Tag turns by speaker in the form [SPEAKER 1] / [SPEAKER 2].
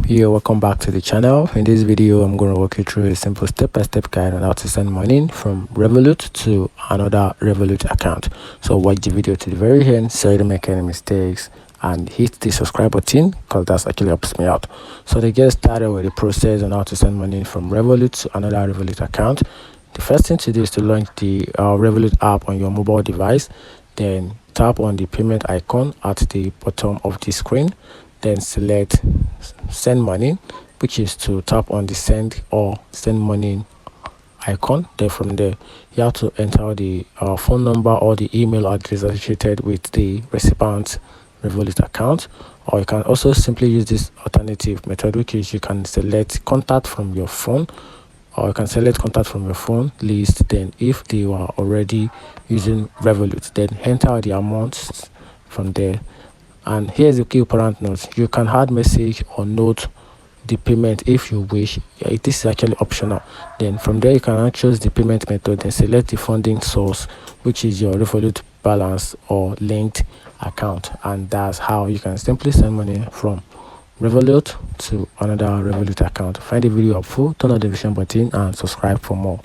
[SPEAKER 1] Here, welcome back to the channel. In this video, I'm going to walk you through a simple step-by-step guide on how to send money from Revolut to another Revolut account. So watch the video to the very end so you don't make any mistakes, and hit the subscribe button because that actually helps me out. So to get started with the process on how to send money from Revolut to another Revolut account, the first thing to do is to launch the Revolut app on your mobile device. Then tap on the payment icon at the bottom of the screen. Then select send money, which is to tap on the send or send money icon. Then from there you have to enter the phone number or the email address associated with the recipient Revolut account, or you can also simply use this alternative method, which is you can select contact from your phone, or you can select contact from your phone list. Then if they were already using Revolut, then enter the amounts from there. And here's the key important note: you can add message or note the payment if you wish. This is actually optional. Then from there you can choose the payment method and select the funding source, which is your Revolut balance or linked account, and that's how you can simply send money from Revolut to another Revolut account. Find the video helpful, turn on the notification button and subscribe for more.